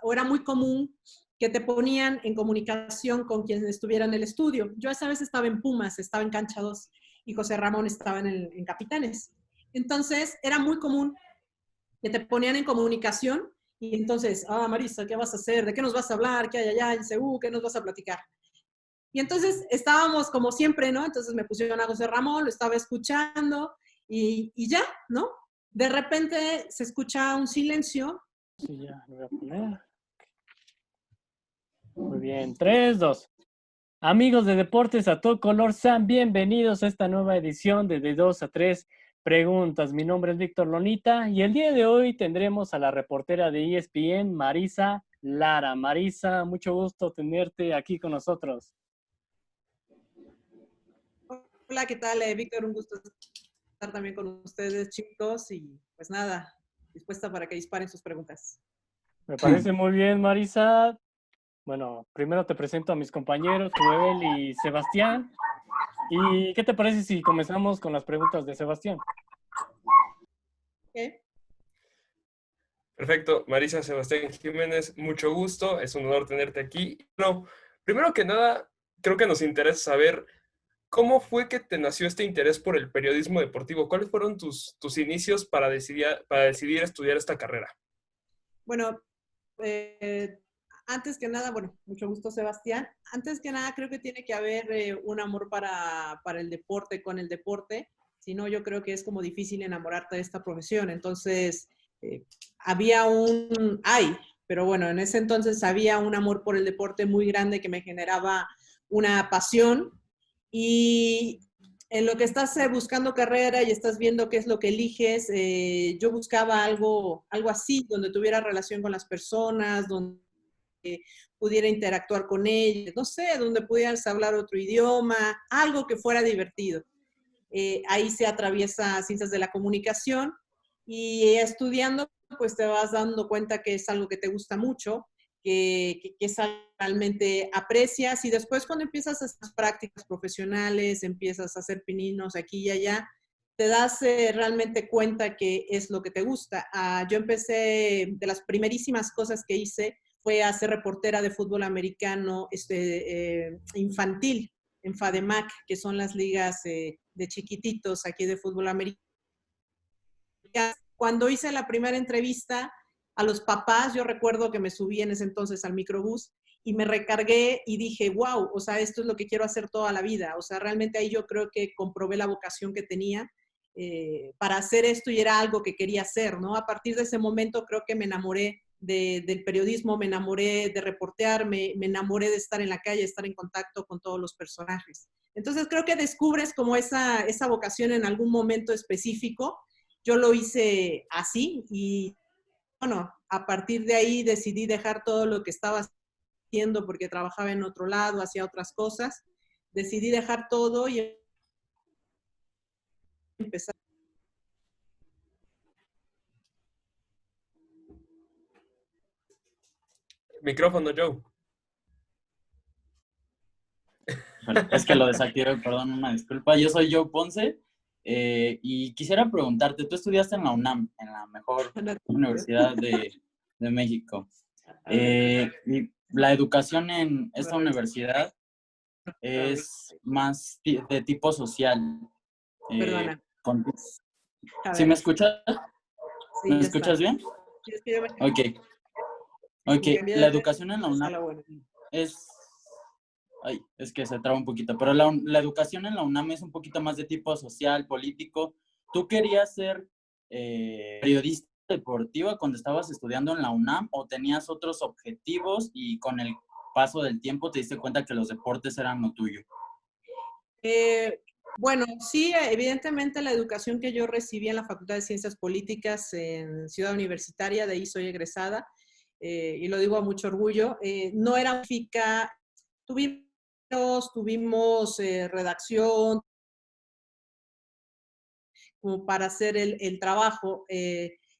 o era muy común que te ponían en comunicación con quien estuviera en el estudio. Yo esa vez estaba en Pumas, estaba en Cancha 2 y José Ramón estaba en Capitanes. Entonces era muy común que te ponían en comunicación y entonces, Marisa, ¿qué vas a hacer? ¿De qué nos vas a hablar? ¿Qué hay allá en CU? ¿Qué nos vas a platicar? Y entonces estábamos como siempre, ¿no? Entonces me pusieron a José Ramón, lo estaba escuchando y ya, ¿no? De repente se escucha un silencio. Sí, ya, lo voy a poner. Muy bien, 3, 2. Amigos de Deportes a todo color, sean bienvenidos a esta nueva edición de 2 a 3 preguntas. Mi nombre es Víctor Lonita y el día de hoy tendremos a la reportera de ESPN, Marisa Lara. Marisa, mucho gusto tenerte aquí con nosotros. Hola, ¿qué tal, Víctor? Un gusto estar también con ustedes, chicos, y pues nada, dispuesta para que disparen sus preguntas. Me parece muy bien, Marisa. Bueno, primero te presento a mis compañeros, Joel y Sebastián. ¿Y qué te parece si comenzamos con las preguntas de Sebastián? ¿Qué? Perfecto, Marisa, Sebastián Jiménez, mucho gusto, es un honor tenerte aquí. No, primero que nada, creo que nos interesa saber cómo fue que te nació este interés por el periodismo deportivo. ¿Cuáles fueron tus inicios para decidir estudiar esta carrera? Bueno, antes que nada, bueno, mucho gusto, Sebastián. Antes que nada, creo que tiene que haber un amor para el deporte, con el deporte. Si no, yo creo que es como difícil enamorarte de esta profesión. Entonces, pero bueno, en ese entonces había un amor por el deporte muy grande que me generaba una pasión. Y en lo que estás buscando carrera y estás viendo qué es lo que eliges, yo buscaba algo así, donde tuviera relación con las personas, donde pudiera interactuar con ellas, no sé, donde pudieras hablar otro idioma, algo que fuera divertido. Ahí se atraviesa ciencias de la comunicación y estudiando, pues te vas dando cuenta que es algo que te gusta mucho, que es algo que realmente aprecias y después cuando empiezas a hacer prácticas profesionales, empiezas a hacer pininos aquí y allá, te das realmente cuenta que es lo que te gusta. Yo empecé, de las primerísimas cosas que hice fue a ser reportera de fútbol americano infantil en FADEMAC, que son las ligas de chiquititos aquí de fútbol americano. Cuando hice la primera entrevista a los papás, yo recuerdo que me subí en ese entonces al microbús y me recargué y dije, wow, o sea, esto es lo que quiero hacer toda la vida. O sea, realmente ahí yo creo que comprobé la vocación que tenía para hacer esto y era algo que quería hacer, ¿no? A partir de ese momento creo que me enamoré del periodismo, me enamoré de reportear, me enamoré de estar en la calle, estar en contacto con todos los personajes. Entonces creo que descubres como esa vocación en algún momento específico. Yo lo hice así y bueno, a partir de ahí decidí dejar todo lo que estaba haciendo porque trabajaba en otro lado, hacía otras cosas. Decidí dejar todo y empezar. Micrófono, Joe. Es que lo desactivé, perdón, una disculpa. Yo soy Joe Ponce y quisiera preguntarte, tú estudiaste en la UNAM, en la mejor universidad de México. La educación en esta universidad es más de tipo social. Perdona. ¿Sí me escuchas? Sí, ¿Me escuchas bien? Sí, es que yo Ok, la educación en la UNAM es... Ay, es que se traba un poquito, pero la educación en la UNAM es un poquito más de tipo social, político. ¿Tú querías ser periodista deportiva cuando estabas estudiando en la UNAM o tenías otros objetivos y con el paso del tiempo te diste cuenta que los deportes eran lo tuyo? Bueno, sí, evidentemente la educación que yo recibí en la Facultad de Ciencias Políticas en Ciudad Universitaria, de ahí soy egresada, y lo digo a mucho orgullo, no era física, tuvimos redacción, como para hacer el trabajo.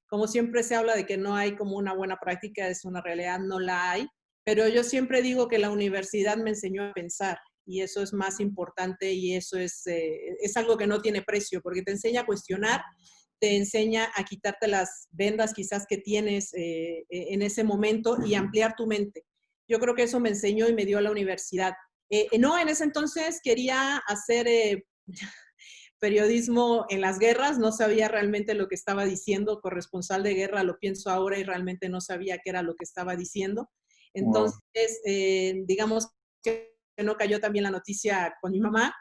Como siempre se habla de que no hay como una buena práctica, es una realidad, no la hay, pero yo siempre digo que la universidad me enseñó a pensar y eso es más importante y eso es algo que no tiene precio porque te enseña a cuestionar, te enseña a quitarte las vendas quizás que tienes en ese momento y ampliar tu mente. Yo creo que eso me enseñó y me dio la universidad. No, en ese entonces quería hacer periodismo en las guerras, no sabía realmente lo que estaba diciendo, corresponsal de guerra, lo pienso ahora y realmente no sabía qué era lo que estaba diciendo. Entonces, digamos que no cayó también la noticia con mi mamá.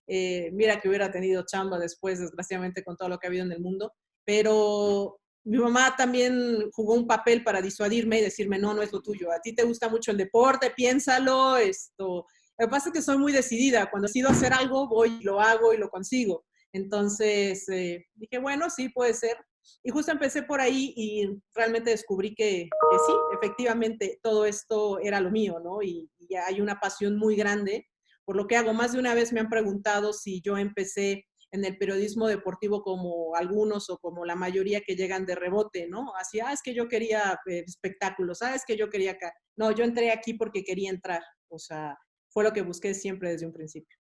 Mira que hubiera tenido chamba después, desgraciadamente, con todo lo que ha habido en el mundo, pero mi mamá también jugó un papel para disuadirme y decirme, no, no es lo tuyo, a ti te gusta mucho el deporte, piénsalo, esto. Lo que pasa es que soy muy decidida, cuando decido hacer algo, voy, lo hago y lo consigo. Entonces dije, bueno, sí, puede ser. Y justo empecé por ahí y realmente descubrí que sí, efectivamente, todo esto era lo mío, ¿no? Y hay una pasión muy grande por lo que hago. Más de una vez me han preguntado si yo empecé en el periodismo deportivo como algunos o como la mayoría que llegan de rebote, ¿no? Así, es que yo quería espectáculos, es que yo quería acá. No, yo entré aquí porque quería entrar, o sea, fue lo que busqué siempre desde un principio.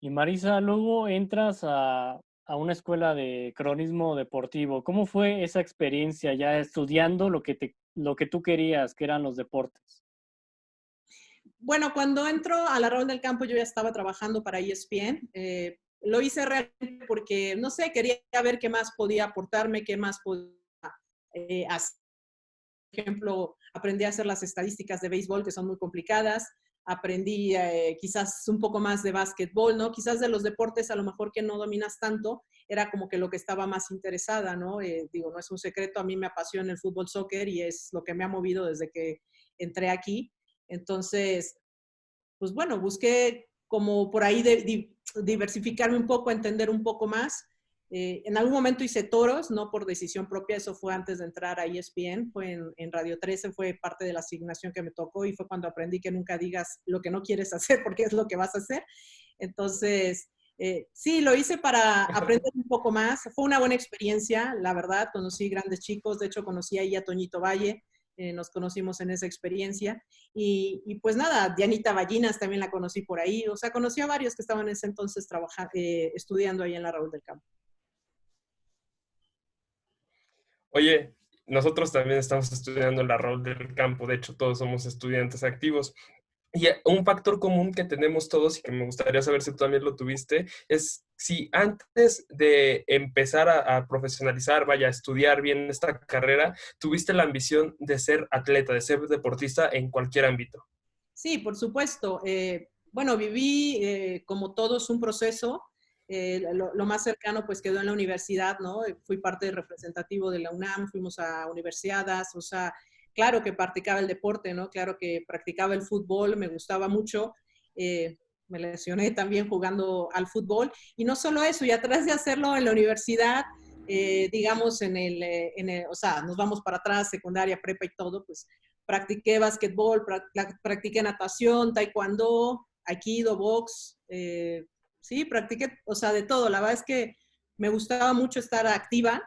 Y Marisa, luego entras a una escuela de cronismo deportivo. ¿Cómo fue esa experiencia ya estudiando lo que tú querías, que eran los deportes? Bueno, cuando entro a la Raúl del Campo yo ya estaba trabajando para ESPN. Lo hice realmente porque, no sé, quería ver qué más podía aportarme, qué más podía hacer. Por ejemplo, aprendí a hacer las estadísticas de béisbol, que son muy complicadas. Aprendí quizás un poco más de básquetbol, ¿no? Quizás de los deportes a lo mejor que no dominas tanto, era como que lo que estaba más interesada, ¿no? Digo, no es un secreto, a mí me apasiona el fútbol, soccer y es lo que me ha movido desde que entré aquí. Entonces, pues bueno, busqué como por ahí diversificarme un poco, entender un poco más. En algún momento hice toros, no por decisión propia, eso fue antes de entrar a ESPN, fue en Radio 13, fue parte de la asignación que me tocó y fue cuando aprendí que nunca digas lo que no quieres hacer porque es lo que vas a hacer. Entonces, sí, lo hice para aprender un poco más. Fue una buena experiencia, la verdad, conocí grandes chicos, de hecho conocí ahí a Toñito Valle, nos conocimos en esa experiencia. Y pues nada, Dianita Ballinas también la conocí por ahí, o sea, conocí a varios que estaban en ese entonces estudiando ahí en la Raúl del Campo. Oye, nosotros también estamos estudiando en la Raúl del Campo, de hecho todos somos estudiantes activos. Y un factor común que tenemos todos y que me gustaría saber si tú también lo tuviste, es si antes de empezar a profesionalizar, vaya, a estudiar bien esta carrera, tuviste la ambición de ser atleta, de ser deportista en cualquier ámbito. Sí, por supuesto. Bueno, viví como todos un proceso. Lo más cercano pues quedó en la universidad, ¿no? Fui parte representativo de la UNAM, fuimos a universidades, o sea, claro que practicaba el deporte, ¿no? Claro que practicaba el fútbol, me gustaba mucho. Me lesioné también jugando al fútbol. Y no solo eso, y atrás de hacerlo en la universidad, digamos, o sea, nos vamos para atrás, secundaria, prepa y todo, pues practiqué básquetbol, practiqué natación, taekwondo, aikido, box, sí, practiqué, o sea, de todo. La verdad es que me gustaba mucho estar activa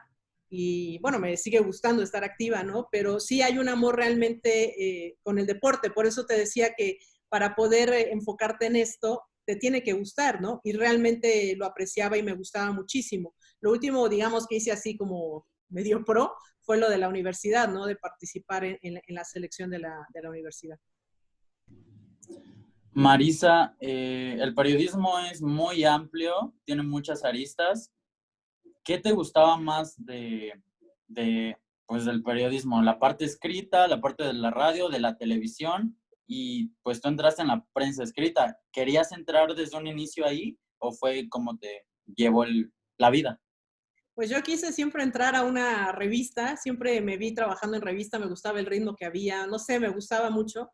y bueno, me sigue gustando estar activa, ¿no? Pero sí hay un amor realmente con el deporte, por eso te decía que para poder enfocarte en esto, te tiene que gustar, ¿no? Y realmente lo apreciaba y me gustaba muchísimo. Lo último, digamos, que hice así como medio pro, fue lo de la universidad, ¿no? De participar en la selección de la universidad. Marisa, el periodismo es muy amplio, tiene muchas aristas. ¿Qué te gustaba más pues, del periodismo? ¿La parte escrita, la parte de la radio, de la televisión? Y pues tú entraste en la prensa escrita. ¿Querías entrar desde un inicio ahí o fue como te llevó la vida? Pues yo quise siempre entrar a una revista, siempre me vi trabajando en revista, me gustaba el ritmo que había, no sé, me gustaba mucho.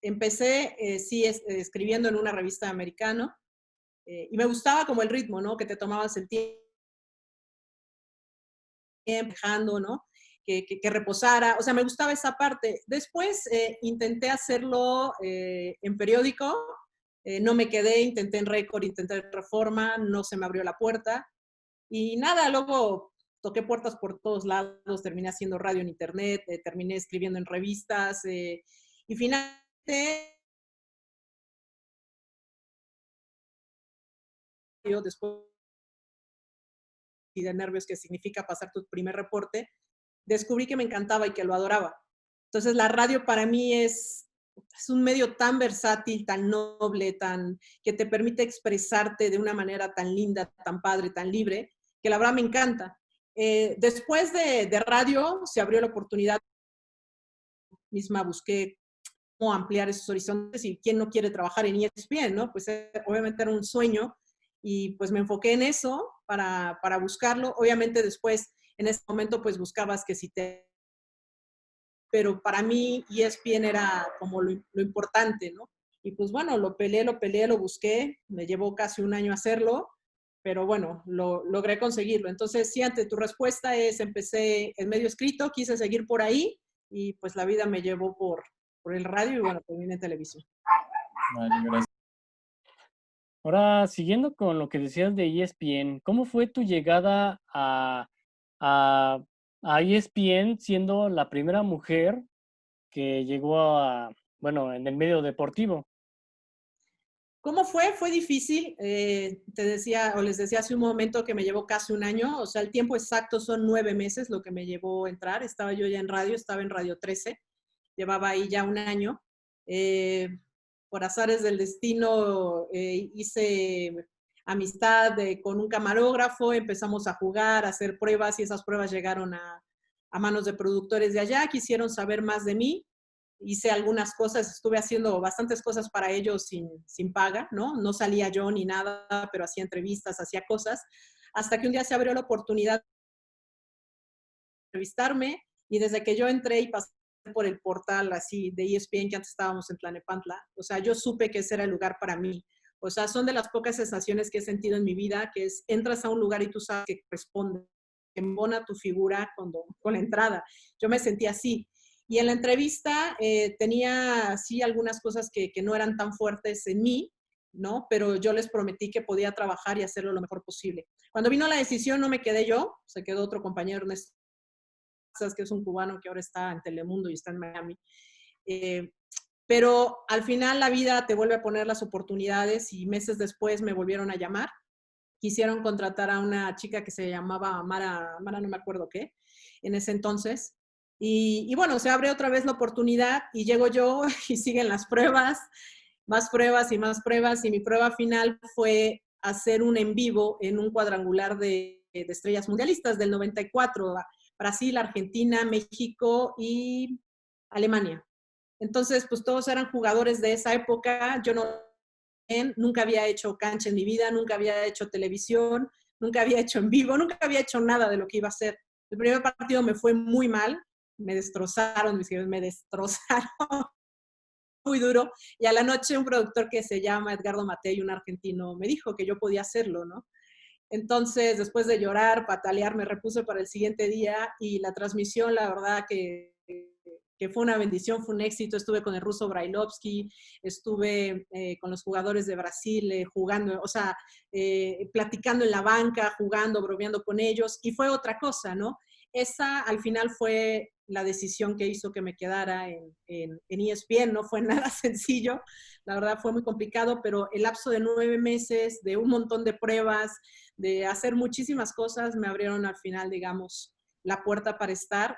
Empecé, sí, escribiendo en una revista americana, Y me gustaba como el ritmo, ¿no? Que te tomabas el tiempo, dejando, ¿no? Que reposara, o sea, me gustaba esa parte. Después intenté hacerlo en periódico, no me quedé, intenté en Récord, intenté en Reforma, no se me abrió la puerta. Y nada, luego toqué puertas por todos lados, terminé haciendo radio en internet, terminé escribiendo en revistas y finalmente, yo después de nervios que significa pasar tu primer reporte, descubrí que me encantaba y que lo adoraba. Entonces la radio para mí es un medio tan versátil, tan noble, que te permite expresarte de una manera tan linda, tan padre, tan libre, que la verdad me encanta. Después de radio se abrió la oportunidad, misma busqué cómo ampliar esos horizontes y quién no quiere trabajar en ESPN, ¿no? Pues obviamente era un sueño y pues me enfoqué en eso para buscarlo. Obviamente después, en ese momento, pues buscabas que si te... Pero para mí ESPN era como lo importante, ¿no? Y pues bueno, lo peleé, lo busqué, me llevó casi un año hacerlo, pero bueno, logré conseguirlo. Entonces, sí, ante tu respuesta es, empecé en medio escrito, quise seguir por ahí y pues la vida me llevó por el radio y bueno, terminé en televisión. Vale, gracias. Ahora, siguiendo con lo que decías de ESPN, ¿cómo fue tu llegada a, a ESPN siendo la primera mujer que llegó bueno, en el medio deportivo? ¿Cómo fue? Fue difícil. Te decía, o les decía hace un momento que me llevó casi un año. O sea, el tiempo exacto son 9 meses lo que me llevó a entrar. Estaba yo ya en radio, estaba en Radio 13. Llevaba ahí ya un año. Por azares del destino, hice amistad con un camarógrafo, empezamos a jugar, a hacer pruebas y esas pruebas llegaron a manos de productores de allá, quisieron saber más de mí. Hice algunas cosas, estuve haciendo bastantes cosas para ellos sin paga, ¿no? No salía yo ni nada, pero hacía entrevistas, hacía cosas, hasta que un día se abrió la oportunidad de entrevistarme y desde que yo entré y pasé por el portal así de ESPN, que antes estábamos en Tlalnepantla, o sea, yo supe que ese era el lugar para mí. O sea, son de las pocas sensaciones que he sentido en mi vida, que es, entras a un lugar y tú sabes que responde, que embona tu figura con la entrada. Yo me sentí así. Y en la entrevista tenía, sí, algunas cosas que no eran tan fuertes en mí, ¿no? Pero yo les prometí que podía trabajar y hacerlo lo mejor posible. Cuando vino la decisión no me quedé yo, se quedó otro compañero, Ernesto, que es un cubano que ahora está en Telemundo y está en Miami. Pero al final la vida te vuelve a poner las oportunidades y meses después me volvieron a llamar. Quisieron contratar a una chica que se llamaba Mara no me acuerdo qué, en ese entonces. Y bueno, se abre otra vez la oportunidad y llego yo y siguen las pruebas, más pruebas y más pruebas. Y mi prueba final fue hacer un en vivo en un cuadrangular de estrellas mundialistas del 94, Brasil, Argentina, México y Alemania. Entonces, pues todos eran jugadores de esa época. Yo nunca había hecho cancha en mi vida, nunca había hecho televisión, nunca había hecho en vivo, nunca había hecho nada de lo que iba a hacer. El primer partido me fue muy mal, me destrozaron, me destrozaron muy duro. Y a la noche un productor que se llama Edgardo Matei, un argentino, me dijo que yo podía hacerlo, ¿no? Entonces, después de llorar, patalear, me repuse para el siguiente día y la transmisión, la verdad que fue una bendición, fue un éxito. Estuve con el ruso Brailovsky, estuve con los jugadores de Brasil jugando, o sea, platicando en la banca, jugando, bromeando con ellos, y fue otra cosa, ¿no? Esa al final fue la decisión que hizo que me quedara en ESPN, no fue nada sencillo, la verdad fue muy complicado, pero el lapso de 9 meses, de un montón de pruebas, de hacer muchísimas cosas, me abrieron al final, digamos, la puerta para estar.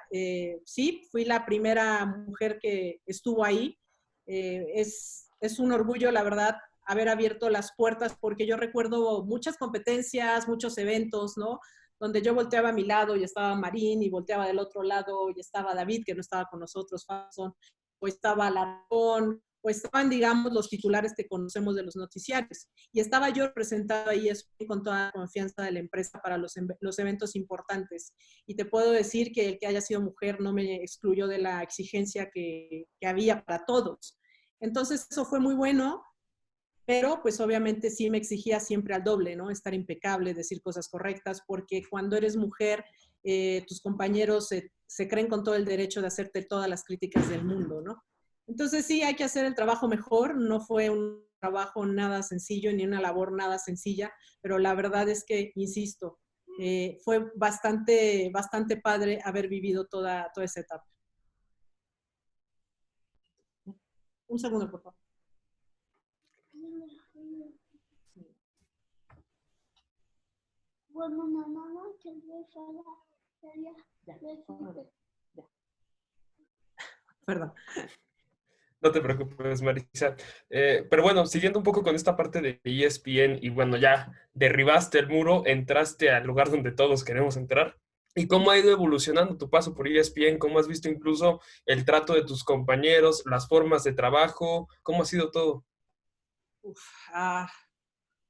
Sí, fui la primera mujer que estuvo ahí. Es un orgullo, la verdad, haber abierto las puertas, porque yo recuerdo muchas competencias, muchos eventos, ¿no? Donde yo volteaba a mi lado y estaba Marín, y volteaba del otro lado y estaba David, que no estaba con nosotros, o estaba Larcón, o estaban, digamos, los titulares que conocemos de los noticiarios. Y estaba yo representado ahí con toda la confianza de la empresa para los eventos importantes. Y te puedo decir que el que haya sido mujer no me excluyó de la exigencia que había para todos. Entonces, eso fue muy bueno, pero pues obviamente sí me exigía siempre al doble, ¿no? Estar impecable, decir cosas correctas, porque cuando eres mujer, tus compañeros se creen con todo el derecho de hacerte todas las críticas del mundo, ¿no? Entonces sí, hay que hacer el trabajo mejor, no fue un trabajo nada sencillo, ni una labor nada sencilla, pero la verdad es que, insisto, fue bastante padre haber vivido toda esa etapa. Un segundo, por favor. Perdón. No te preocupes, Marisa. Pero bueno, siguiendo un poco con esta parte de ESPN, y bueno, ya derribaste el muro, entraste al lugar donde todos queremos entrar. ¿Y cómo ha ido evolucionando tu paso por ESPN? ¿Cómo has visto incluso el trato de tus compañeros, las formas de trabajo? ¿Cómo ha sido todo?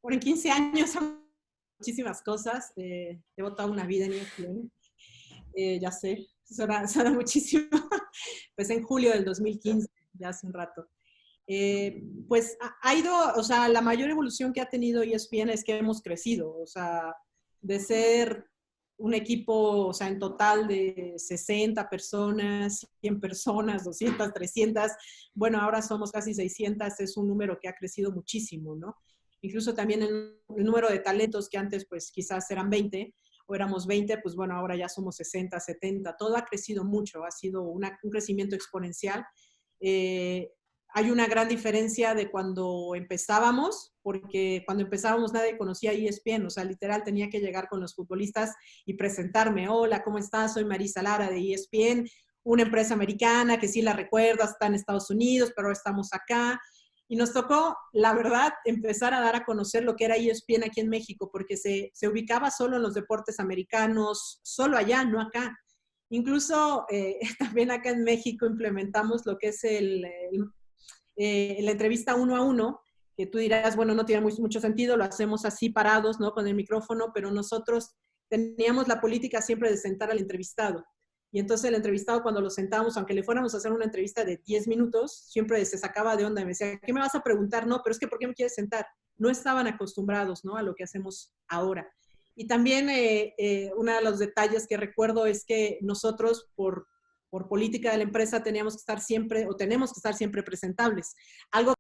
Por en 15 años son muchísimas cosas. Llevo toda una vida en ESPN. Ya sé, suena muchísimo. Pues en julio del 2015, ya hace un rato. Pues ha ido, o sea, la mayor evolución que ha tenido ESPN es que hemos crecido, o sea, de ser un equipo, o sea, en total de 60 personas, 100 personas, 200, 300, bueno, ahora somos casi 600, es un número que ha crecido muchísimo, ¿no? Incluso también el número de talentos que antes, pues quizás eran 20, o éramos 20, pues bueno, ahora ya somos 60, 70, todo ha crecido mucho, ha sido un crecimiento exponencial. Hay una gran diferencia de cuando empezábamos, porque cuando empezábamos nadie conocía ESPN, o sea, literal tenía que llegar con los futbolistas y presentarme, hola, ¿cómo estás? Soy Marisa Lara de ESPN, una empresa americana que sí la recuerdas, está en Estados Unidos, pero estamos acá. Y nos tocó, la verdad, empezar a dar a conocer lo que era ESPN aquí en México, porque se ubicaba solo en los deportes americanos, solo allá, no acá. Incluso también acá en México implementamos lo que es la entrevista 1 a 1, que tú dirás, bueno, no tiene mucho sentido, lo hacemos así parados, ¿no? Con el micrófono, pero nosotros teníamos la política siempre de sentar al entrevistado. Y entonces el entrevistado, cuando lo sentamos, aunque le fuéramos a hacer una entrevista de 10 minutos, siempre se sacaba de onda y me decía, ¿qué me vas a preguntar? No, pero es que ¿por qué me quieres sentar? No estaban acostumbrados, ¿no? A lo que hacemos ahora. Y también uno de los detalles que recuerdo es que nosotros, por política de la empresa, teníamos que estar siempre, o tenemos que estar siempre presentables. Algo